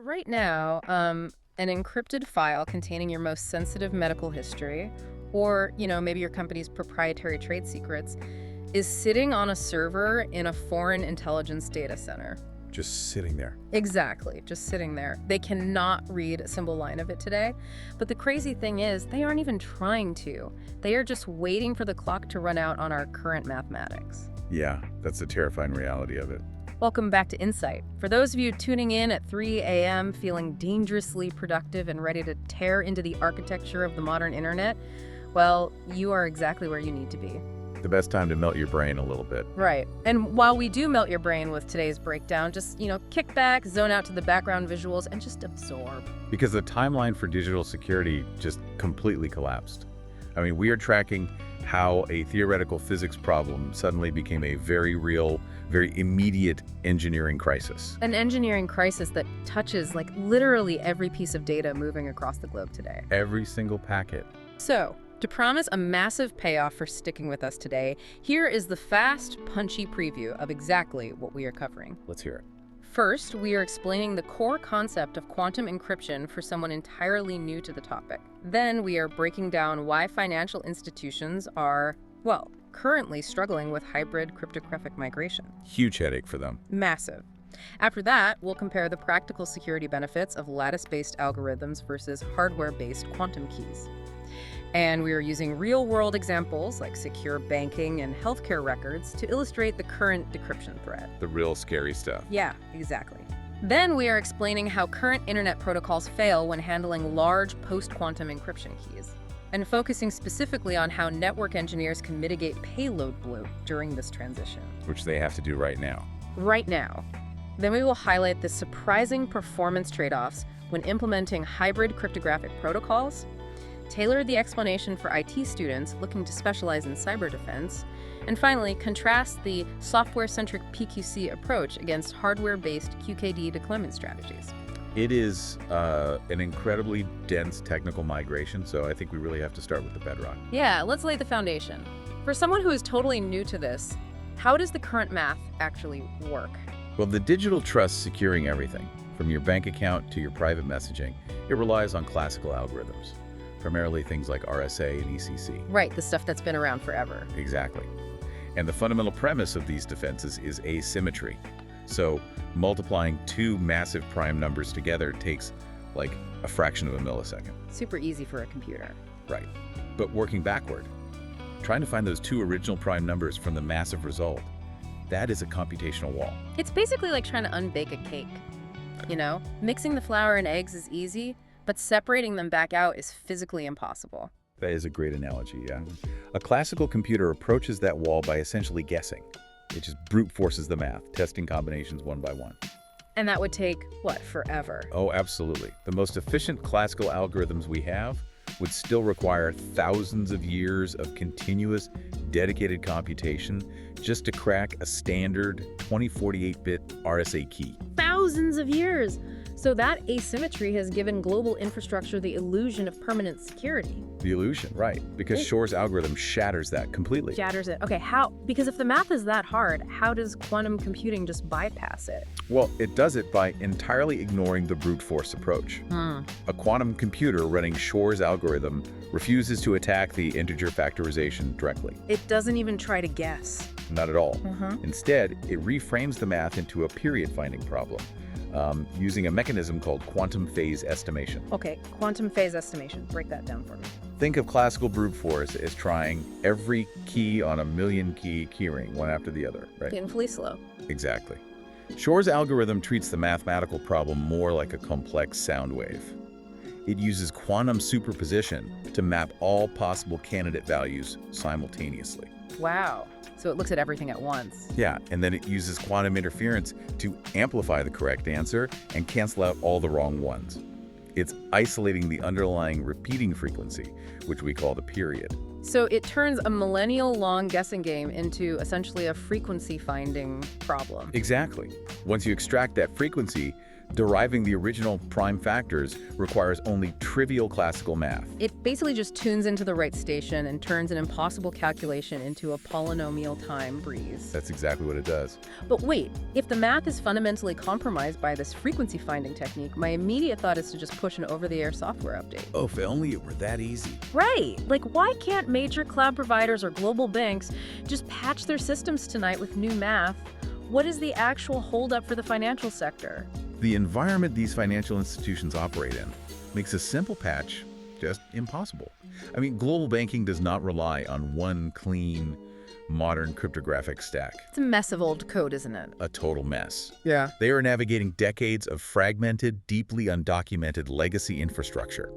right now, an encrypted file containing your most sensitive medical history, or, maybe your company's proprietary trade secrets, is sitting on a server in a foreign intelligence data center. Just sitting there. Exactly, just sitting there. They cannot read a single line of it today. But the crazy thing is, they aren't even trying to. They are just waiting for the clock to run out on our current mathematics. Yeah, that's the terrifying reality of it. Welcome back to Insight. For those of you tuning in at 3 a.m. feeling dangerously productive and ready to tear into the architecture of the modern internet, well, you are exactly where you need to be. The best time to melt your brain a little bit. Right. And while we do melt your brain with today's breakdown, just, kick back, zone out to the background visuals, and just absorb. Because the timeline for digital security just completely collapsed. I mean, we are tracking how a theoretical physics problem suddenly became a very real, very immediate engineering crisis. An engineering crisis that touches, literally every piece of data moving across the globe today. Every single packet. So, to promise a massive payoff for sticking with us today, here is the fast, punchy preview of exactly what we are covering. Let's hear it. First, we are explaining the core concept of quantum encryption for someone entirely new to the topic. Then we are breaking down why financial institutions are, currently struggling with hybrid cryptographic migration. Huge headache for them. Massive. After that, we'll compare the practical security benefits of lattice-based algorithms versus hardware-based quantum keys. And we are using real-world examples like secure banking and healthcare records to illustrate the current decryption threat. The real scary stuff. Yeah, exactly. Then we are explaining how current internet protocols fail when handling large post-quantum encryption keys, and focusing specifically on how network engineers can mitigate payload bloat during this transition. Which they have to do right now. Right now. Then we will highlight the surprising performance trade-offs when implementing hybrid cryptographic protocols, tailor the explanation for IT students looking to specialize in cyber defense, and finally, contrast the software-centric PQC approach against hardware-based QKD deployment strategies. It is an incredibly dense technical migration, so I think we really have to start with the bedrock. Yeah, let's lay the foundation. For someone who is totally new to this, how does the current math actually work? Well, the digital trust securing everything, from your bank account to your private messaging, it relies on classical algorithms. Primarily things like RSA and ECC. Right, the stuff that's been around forever. Exactly. And the fundamental premise of these defenses is asymmetry. So multiplying two massive prime numbers together takes like a fraction of a millisecond. Super easy for a computer. Right. But working backward, trying to find those two original prime numbers from the massive result, that is a computational wall. It's basically like trying to unbake a cake. Mixing the flour and eggs is easy, but separating them back out is physically impossible. That is a great analogy, yeah. A classical computer approaches that wall by essentially guessing. It just brute forces the math, testing combinations one by one. And that would take, forever? Oh, absolutely. The most efficient classical algorithms we have would still require thousands of years of continuous, dedicated computation just to crack a standard 2048-bit RSA key. Thousands of years! So that asymmetry has given global infrastructure the illusion of permanent security. The illusion, right. Because Shor's algorithm shatters that completely. Shatters it. Okay, how? Because if the math is that hard, how does quantum computing just bypass it? Well, it does it by entirely ignoring the brute force approach. A quantum computer running Shor's algorithm refuses to attack the integer factorization directly. It doesn't even try to guess. Not at all. Instead, it reframes the math into a period-finding problem. Using a mechanism called quantum phase estimation. Okay, quantum phase estimation. Break that down for me. Think of classical brute force as trying every key on a million-key keyring, one after the other, right? Painfully slow. Exactly. Shor's algorithm treats the mathematical problem more like a complex sound wave. It uses quantum superposition to map all possible candidate values simultaneously. Wow. So it looks at everything at once. Yeah, and then it uses quantum interference to amplify the correct answer and cancel out all the wrong ones. It's isolating the underlying repeating frequency, which we call the period. So it turns a millennial-long guessing game into essentially a frequency-finding problem. Exactly. Once you extract that frequency, Deriving the original prime factors requires only trivial classical math. It basically just tunes into the right station and turns an impossible calculation into a polynomial time breeze. That's exactly what it does. But wait, if the math is fundamentally compromised by this frequency finding technique, my immediate thought is to just push an over-the-air software update. Oh, if only it were that easy. Right! Like, why can't major cloud providers or global banks just patch their systems tonight with new math? What is the actual holdup for the financial sector? The environment these financial institutions operate in makes a simple patch just impossible. I mean, global banking does not rely on one clean, modern cryptographic stack. It's a mess of old code, isn't it? A total mess. Yeah. They are navigating decades of fragmented, deeply undocumented legacy infrastructure.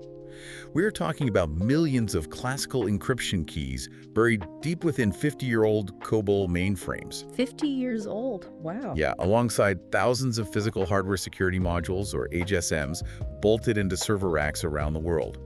We're talking about millions of classical encryption keys buried deep within 50-year-old COBOL mainframes. 50 years old. Wow. Yeah, alongside thousands of physical hardware security modules, or HSMs, bolted into server racks around the world.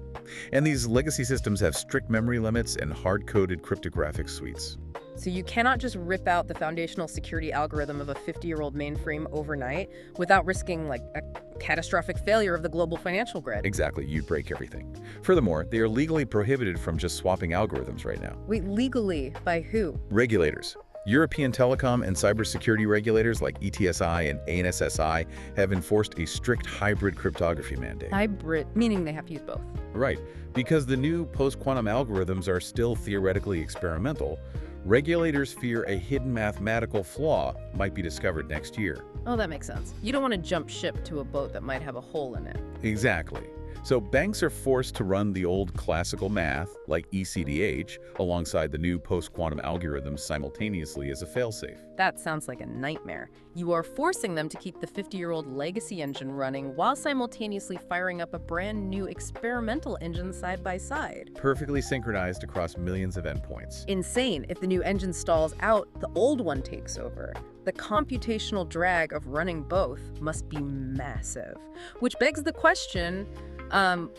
And these legacy systems have strict memory limits and hard-coded cryptographic suites. So you cannot just rip out the foundational security algorithm of a 50-year-old mainframe overnight without risking, like, a catastrophic failure of the global financial grid. Exactly, you'd break everything. Furthermore, they are legally prohibited from just swapping algorithms right now. Wait, legally? By who? Regulators. European telecom and cybersecurity regulators like ETSI and ANSSI have enforced a strict hybrid cryptography mandate. Hybrid, meaning they have to use both. Right, because the new post-quantum algorithms are still theoretically experimental, regulators fear a hidden mathematical flaw might be discovered next year. Oh, that makes sense. You don't want to jump ship to a boat that might have a hole in it. Exactly. So banks are forced to run the old classical math, like ECDH, alongside the new post-quantum algorithms simultaneously as a failsafe. That sounds like a nightmare. You are forcing them to keep the 50-year-old legacy engine running while simultaneously firing up a brand new experimental engine side by side. Perfectly synchronized across millions of endpoints. Insane. If the new engine stalls out, the old one takes over. The computational drag of running both must be massive. Which begs the question,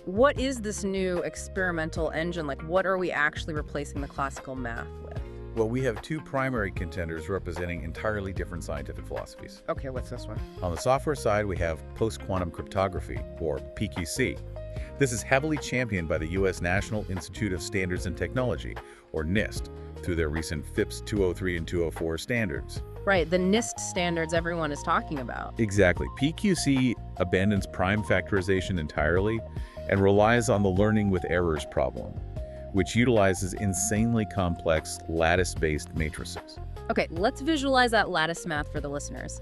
what is this new experimental engine? Like, what are we actually replacing the classical math with? Well, we have two primary contenders representing entirely different scientific philosophies. Okay, what's this one? On the software side, we have post-quantum cryptography, or PQC. This is heavily championed by the U.S. National Institute of Standards and Technology, or NIST, through their recent FIPS 203 and 204 standards. Right, the NIST standards everyone is talking about. Exactly. PQC abandons prime factorization entirely and relies on the learning with errors problem, which utilizes insanely complex lattice-based matrices. Okay, let's visualize that lattice math for the listeners.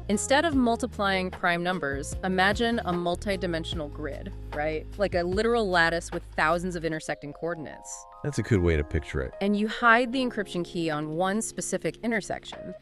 Instead of multiplying prime numbers, imagine a multi-dimensional grid, right? Like a literal lattice with thousands of intersecting coordinates. That's a good way to picture it. And you hide the encryption key on one specific intersection.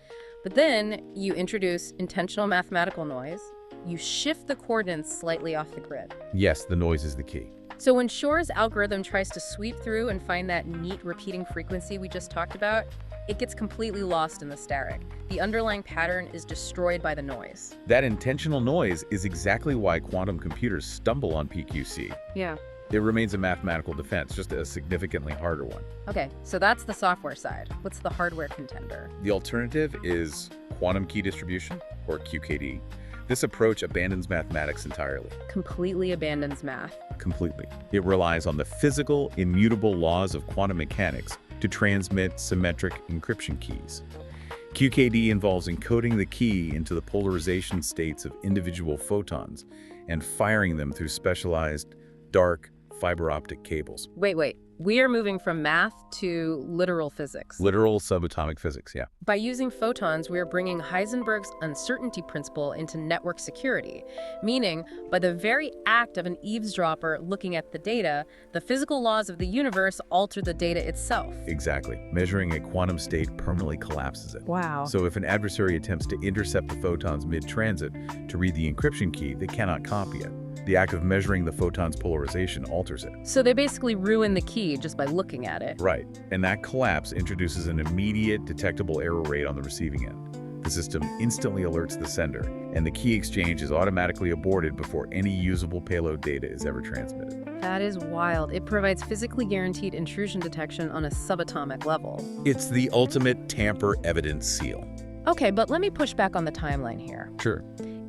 But then you introduce intentional mathematical noise. You shift the coordinates slightly off the grid. Yes, the noise is the key. So when Shor's algorithm tries to sweep through and find that neat repeating frequency we just talked about, it gets completely lost in the static. The underlying pattern is destroyed by the noise. That intentional noise is exactly why quantum computers stumble on PQC. Yeah. It remains a mathematical defense, just a significantly harder one. Okay, so that's the software side. What's the hardware contender? The alternative is quantum key distribution, or QKD. This approach abandons mathematics entirely. Completely abandons math. Completely. It relies on the physical, immutable laws of quantum mechanics to transmit symmetric encryption keys. QKD involves encoding the key into the polarization states of individual photons and firing them through specialized, dark, fiber optic cables. Wait. We are moving from math to literal physics. Literal subatomic physics, yeah. By using photons, we are bringing Heisenberg's uncertainty principle into network security, meaning by the very act of an eavesdropper looking at the data, the physical laws of the universe alter the data itself. Exactly. Measuring a quantum state permanently collapses it. Wow. So if an adversary attempts to intercept the photons mid-transit to read the encryption key, they cannot copy it. The act of measuring the photon's polarization alters it. So they basically ruin the key just by looking at it. Right. And that collapse introduces an immediate detectable error rate on the receiving end. The system instantly alerts the sender, and the key exchange is automatically aborted before any usable payload data is ever transmitted. That is wild. It provides physically guaranteed intrusion detection on a subatomic level. It's the ultimate tamper evidence seal. Okay, but let me push back on the timeline here. Sure.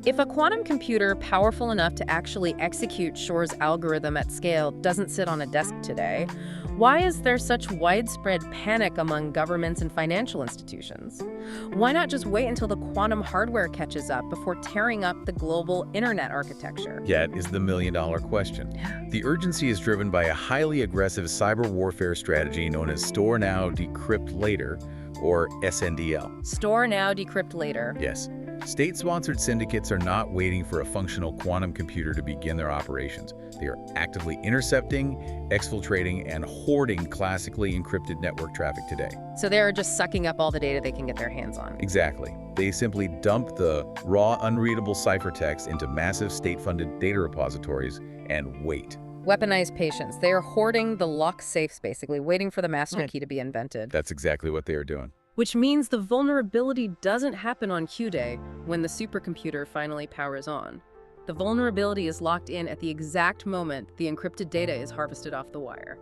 If a quantum computer powerful enough to actually execute Shor's algorithm at scale doesn't sit on a desk today, why is there such widespread panic among governments and financial institutions? Why not just wait until the quantum hardware catches up before tearing up the global internet architecture? Yet is the million-dollar question. The urgency is driven by a highly aggressive cyber warfare strategy known as Store Now, Decrypt Later, or SNDL. Store now, decrypt later. Yes. State-sponsored syndicates are not waiting for a functional quantum computer to begin their operations. They are actively intercepting, exfiltrating, and hoarding classically encrypted network traffic today. So they're just sucking up all the data they can get their hands on. Exactly. They simply dump the raw, unreadable ciphertext into massive state-funded data repositories and wait. Weaponized patience. They are hoarding the locked safes, basically, waiting for the master key to be invented. That's exactly what they are doing. Which means the vulnerability doesn't happen on Q-Day when the supercomputer finally powers on. The vulnerability is locked in at the exact moment the encrypted data is harvested off the wire.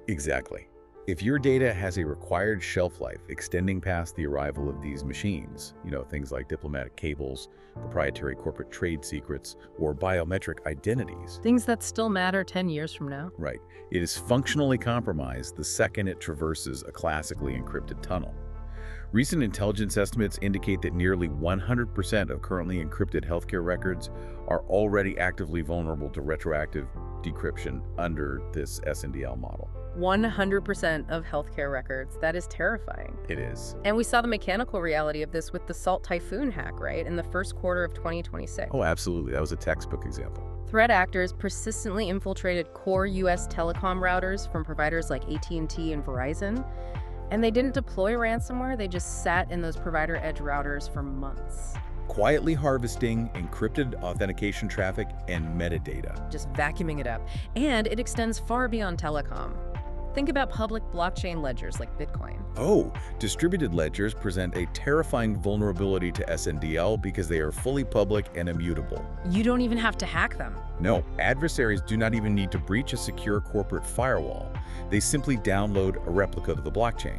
Exactly. If your data has a required shelf life extending past the arrival of these machines, things like diplomatic cables, proprietary corporate trade secrets, or biometric identities. Things that still matter 10 years from now. Right. It is functionally compromised the second it traverses a classically encrypted tunnel. Recent intelligence estimates indicate that nearly 100% of currently encrypted healthcare records are already actively vulnerable to retroactive decryption under this SNDL model. 100% of healthcare records. That is terrifying. It is. And we saw the mechanical reality of this with the Salt Typhoon hack, right, in the first quarter of 2026. Oh, absolutely. That was a textbook example. Threat actors persistently infiltrated core U.S. telecom routers from providers like AT&T and Verizon. And they didn't deploy ransomware, they just sat in those provider edge routers for months. Quietly harvesting encrypted authentication traffic and metadata. Just vacuuming it up. And it extends far beyond telecom. Think about public blockchain ledgers like Bitcoin. Oh, distributed ledgers present a terrifying vulnerability to SNDL because they are fully public and immutable. You don't even have to hack them. No, adversaries do not even need to breach a secure corporate firewall. They simply download a replica of the blockchain.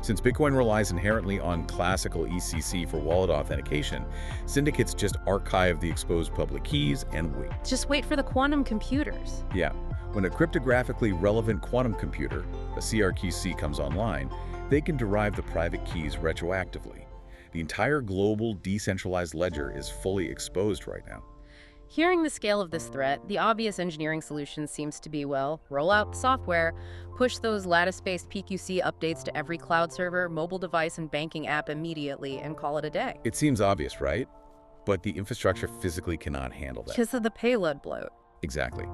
Since Bitcoin relies inherently on classical ECC for wallet authentication, syndicates just archive the exposed public keys and wait. Just wait for the quantum computers. Yeah. When a cryptographically relevant quantum computer, a CRQC, comes online, they can derive the private keys retroactively. The entire global decentralized ledger is fully exposed right now. Hearing the scale of this threat, the obvious engineering solution seems to be, well, roll out the software, push those lattice-based PQC updates to every cloud server, mobile device, and banking app immediately, and call it a day. It seems obvious, right? But the infrastructure physically cannot handle that. Because of the payload bloat. Exactly.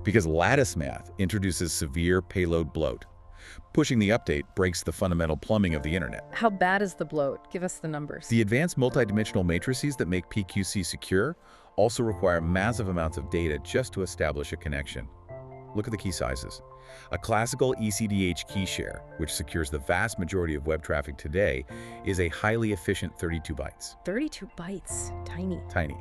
Because lattice math introduces severe payload bloat. Pushing the update breaks the fundamental plumbing of the internet. How bad is the bloat? Give us the numbers. The advanced multidimensional matrices that make PQC secure also require massive amounts of data just to establish a connection. Look at the key sizes. A classical ECDH key share, which secures the vast majority of web traffic today, is a highly efficient 32 bytes. 32 bytes. Tiny. Tiny.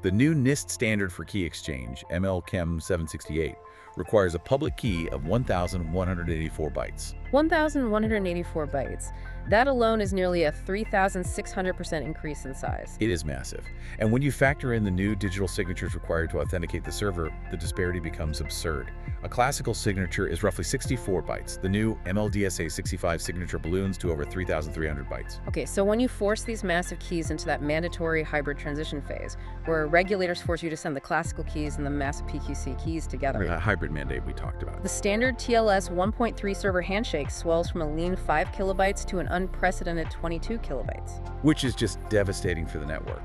The new NIST standard for key exchange, ML-Chem 768, requires a public key of 1,184 bytes. 1,184 bytes. That alone is nearly a 3,600% increase in size. It is massive. And when you factor in the new digital signatures required to authenticate the server, the disparity becomes absurd. A classical signature is roughly 64 bytes. The new MLDSA 65 signature balloons to over 3,300 bytes. Okay, so when you force these massive keys into that mandatory hybrid transition phase, where regulators force you to send the classical keys and the massive PQC keys together, That hybrid mandate we talked about. the standard TLS 1.3 server handshake swells from a lean 5 kilobytes to an unprecedented 22 kilobytes. Which is just devastating for the network.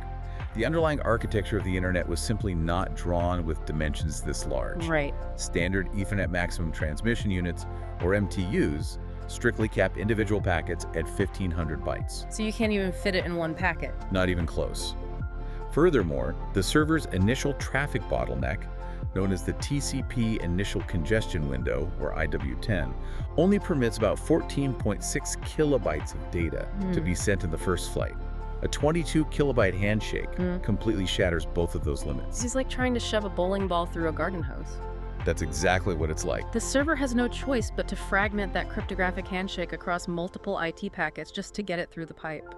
The underlying architecture of the internet was simply not drawn with dimensions this large. Right. Standard Ethernet maximum transmission units, or MTUs, strictly cap individual packets at 1,500 bytes. So you can't even fit it in one packet. Not even close. Furthermore, the server's initial traffic bottleneck, known as the TCP Initial Congestion Window, or IW10, only permits about 14.6 kilobytes of data to be sent in the first flight. A 22 kilobyte handshake completely shatters both of those limits. It's like trying to shove a bowling ball through a garden hose. That's exactly what it's like. The server has no choice but to fragment that cryptographic handshake across multiple IT packets just to get it through the pipe.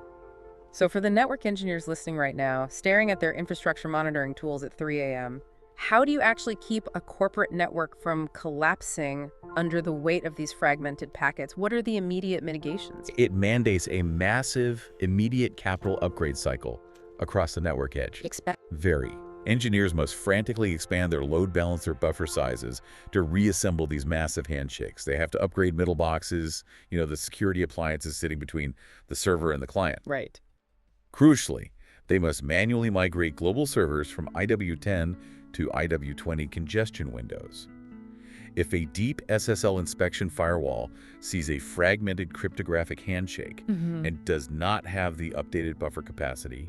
So for the network engineers listening right now, staring at their infrastructure monitoring tools at 3 a.m., how do you actually keep a corporate network from collapsing under the weight of these fragmented packets? What are the immediate mitigations? It mandates a massive, immediate capital upgrade cycle across the network edge. Very. Engineers must frantically expand their load balancer buffer sizes to reassemble these massive handshakes. They have to upgrade middle boxes, the security appliances sitting between the server and the client. Right. Crucially, they must manually migrate global servers from IW10 to IW20 congestion windows. If a deep SSL inspection firewall sees a fragmented cryptographic handshake and does not have the updated buffer capacity,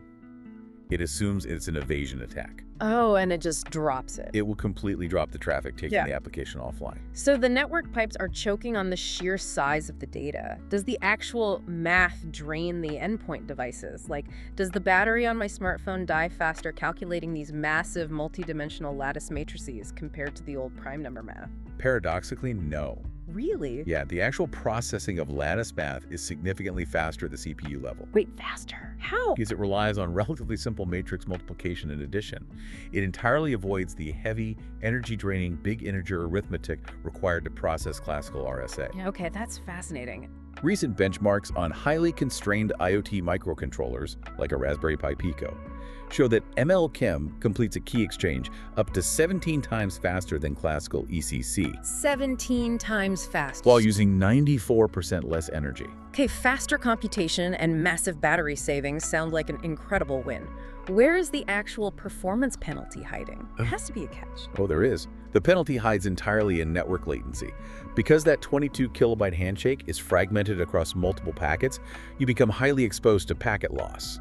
it assumes it's an evasion attack. Oh, and it just drops it. It will completely drop the traffic, taking the application offline. So the network pipes are choking on the sheer size of the data. Does the actual math drain the endpoint devices? Like, does the battery on my smartphone die faster calculating these massive multidimensional lattice matrices compared to the old prime number math? Paradoxically, no. Really? Yeah, the actual processing of lattice math is significantly faster at the CPU level. Wait, faster? How? Because it relies on relatively simple matrix multiplication and addition. It entirely avoids the heavy, energy-draining big integer arithmetic required to process classical RSA. Yeah, okay, that's fascinating. Recent benchmarks on highly constrained IoT microcontrollers, like a Raspberry Pi Pico, show that ML-Chem completes a key exchange up to 17 times faster than classical ECC. 17 times faster. While using 94% less energy. Okay, faster computation and massive battery savings sound like an incredible win. Where is the actual performance penalty hiding? There has to be a catch. Oh, there is. The penalty hides entirely in network latency. Because that 22 kilobyte handshake is fragmented across multiple packets, you become highly exposed to packet loss.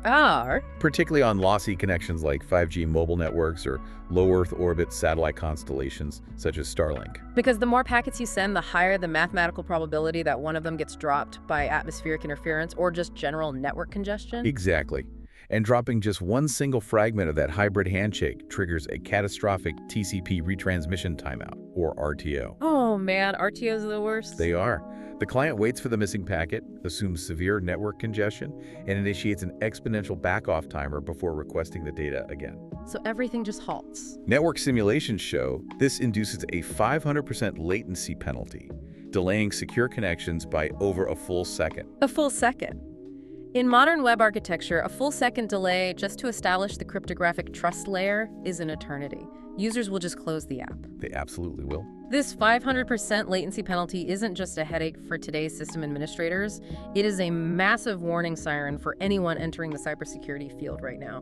Particularly on lossy connections like 5G mobile networks or low Earth orbit satellite constellations such as Starlink. Because the more packets you send, the higher the mathematical probability that one of them gets dropped by atmospheric interference or just general network congestion? Exactly. And dropping just one single fragment of that hybrid handshake triggers a catastrophic TCP retransmission timeout, or RTO. Oh man, RTOs are the worst. They are. The client waits for the missing packet, assumes severe network congestion, and initiates an exponential back-off timer before requesting the data again. So everything just halts. Network simulations show this induces a 500% latency penalty, delaying secure connections by over a full second. A full second. In modern web architecture, a full second delay just to establish the cryptographic trust layer is an eternity. Users will just close the app. They absolutely will. This 500% latency penalty isn't just a headache for today's system administrators. It is a massive warning siren for anyone entering the cybersecurity field right now.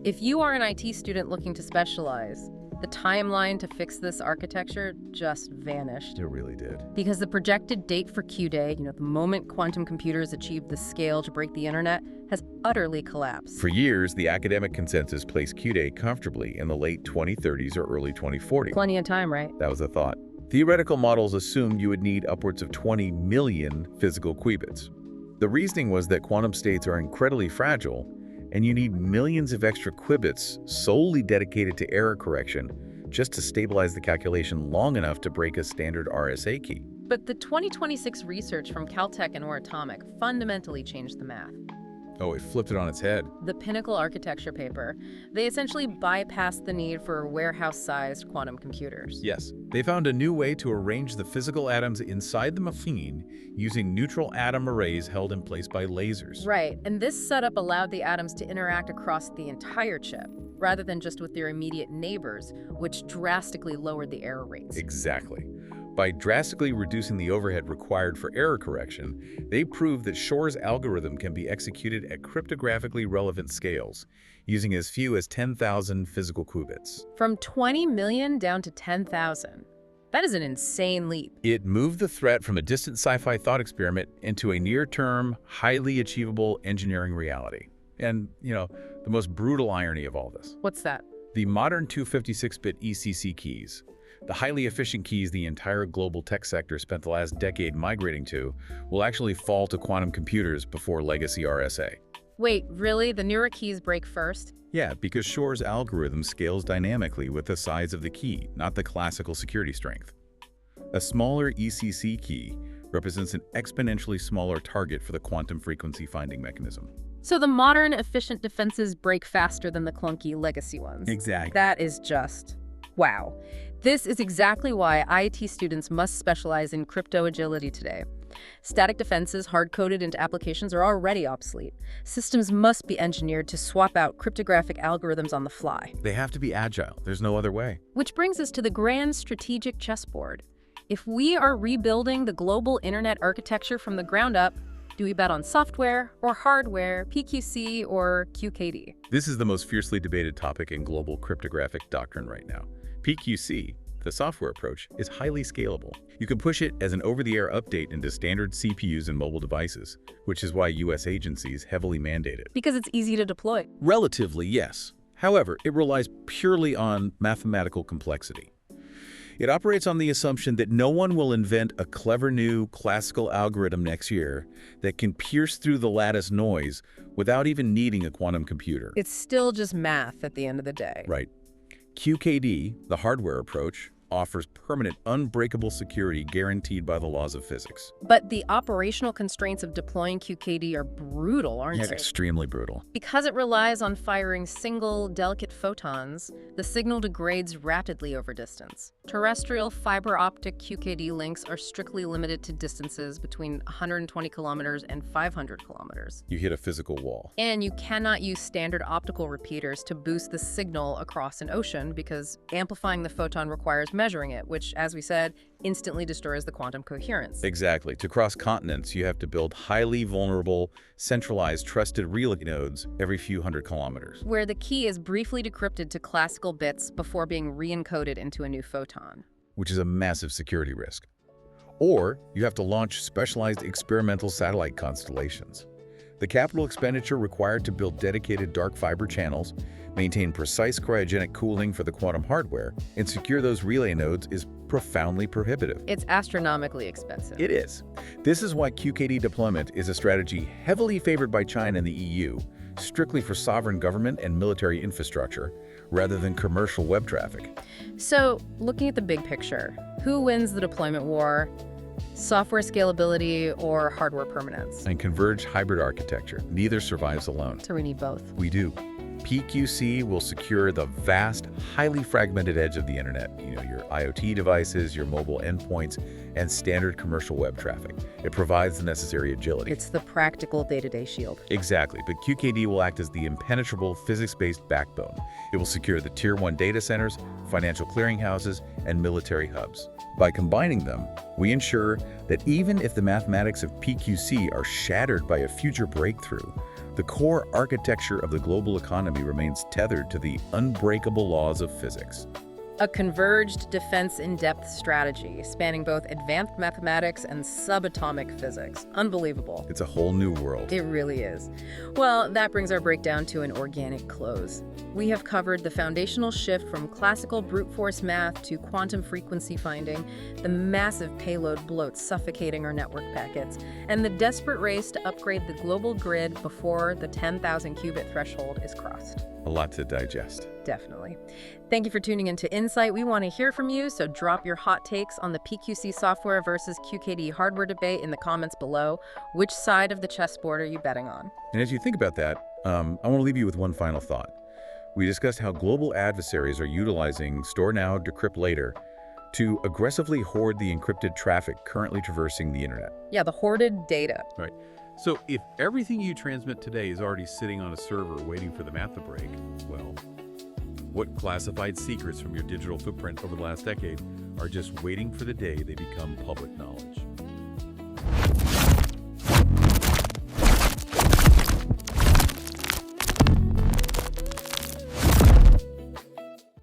If you are an IT student looking to specialize, the timeline to fix this architecture just vanished. It really did. Because the projected date for Q-Day, the moment quantum computers achieve the scale to break the internet, has utterly collapsed. For years, the academic consensus placed Q-Day comfortably in the late 2030s or early 2040s. Plenty of time, right? That was the thought. Theoretical models assumed you would need upwards of 20 million physical qubits. The reasoning was that quantum states are incredibly fragile, and you need millions of extra qubits solely dedicated to error correction just to stabilize the calculation long enough to break a standard RSA key. But the 2026 research from Caltech and Atomic fundamentally changed the math. Oh, it flipped it on its head. The Pinnacle architecture paper, they essentially bypassed the need for warehouse-sized quantum computers. Yes, they found a new way to arrange the physical atoms inside the machine using neutral atom arrays held in place by lasers. Right, and this setup allowed the atoms to interact across the entire chip, rather than just with their immediate neighbors, which drastically lowered the error rates. Exactly. By drastically reducing the overhead required for error correction, they proved that Shor's algorithm can be executed at cryptographically relevant scales, using as few as 10,000 physical qubits. From 20 million down to 10,000. That is an insane leap. It moved the threat from a distant sci-fi thought experiment into a near-term, highly achievable engineering reality. And, the most brutal irony of all this. What's that? The modern 256-bit ECC keys, the highly efficient keys the entire global tech sector spent the last decade migrating to, will actually fall to quantum computers before legacy RSA. Wait, really? The newer keys break first? Yeah, because Shor's algorithm scales dynamically with the size of the key, not the classical security strength. A smaller ECC key represents an exponentially smaller target for the quantum frequency finding mechanism. So the modern, efficient defenses break faster than the clunky legacy ones. Exactly. That is just wow. This is exactly why IT students must specialize in crypto agility today. Static defenses hard-coded into applications are already obsolete. Systems must be engineered to swap out cryptographic algorithms on the fly. They have to be agile. There's no other way. Which brings us to the grand strategic chessboard. If we are rebuilding the global internet architecture from the ground up, do we bet on software or hardware, PQC or QKD? This is the most fiercely debated topic in global cryptographic doctrine right now. PQC, the software approach, is highly scalable. You can push it as an over-the-air update into standard CPUs and mobile devices, which is why US agencies heavily mandate it. Because it's easy to deploy. Relatively, yes. However, it relies purely on mathematical complexity. It operates on the assumption that no one will invent a clever new classical algorithm next year that can pierce through the lattice noise without even needing a quantum computer. It's still just math at the end of the day. Right. QKD, the hardware approach, offers permanent, unbreakable security guaranteed by the laws of physics. But the operational constraints of deploying QKD are brutal, aren't they? Extremely brutal. Because it relies on firing single, delicate photons, the signal degrades rapidly over distance. Terrestrial fiber optic QKD links are strictly limited to distances between 120 kilometers and 500 kilometers. You hit a physical wall. And you cannot use standard optical repeaters to boost the signal across an ocean because amplifying the photon requires measuring it, which, as we said, instantly destroys the quantum coherence. Exactly. To cross continents, you have to build highly vulnerable, centralized, trusted relay nodes every few hundred kilometers. Where the key is briefly decrypted to classical bits before being re-encoded into a new photon. Which is a massive security risk. Or you have to launch specialized experimental satellite constellations. The capital expenditure required to build dedicated dark fiber channels, maintain precise cryogenic cooling for the quantum hardware, and secure those relay nodes is profoundly prohibitive. It's astronomically expensive. It is. This is why QKD deployment is a strategy heavily favored by China and the EU, strictly for sovereign government and military infrastructure, rather than commercial web traffic. So, looking at the big picture, who wins the deployment war? Software scalability or hardware permanence? And converged hybrid architecture, neither survives alone. So we need both. We do. PQC will secure the vast, highly fragmented edge of the internet, your IoT devices, your mobile endpoints, and standard commercial web traffic. It provides the necessary agility. It's the practical day-to-day shield. Exactly, but QKD will act as the impenetrable physics-based backbone. It will secure the Tier 1 data centers, financial clearinghouses, and military hubs. By combining them, we ensure that even if the mathematics of PQC are shattered by a future breakthrough, the core architecture of the global economy remains tethered to the unbreakable laws of physics. A converged defense in-depth strategy spanning both advanced mathematics and subatomic physics. Unbelievable. It's a whole new world. It really is. Well, that brings our breakdown to an organic close. We have covered the foundational shift from classical brute force math to quantum frequency finding, the massive payload bloat suffocating our network packets, and the desperate race to upgrade the global grid before the 10,000 qubit threshold is crossed. A lot to digest. Definitely. Thank you for tuning into Insight. We want to hear from you, so drop your hot takes on the PQC software versus QKD hardware debate in the comments below. Which side of the chessboard are you betting on? And as you think about that, I want to leave you with one final thought. We discussed how global adversaries are utilizing store now, decrypt later to aggressively hoard the encrypted traffic currently traversing the internet. Yeah, the hoarded data. Right. So if everything you transmit today is already sitting on a server waiting for the math to break, well, what classified secrets from your digital footprint over the last decade are just waiting for the day they become public knowledge?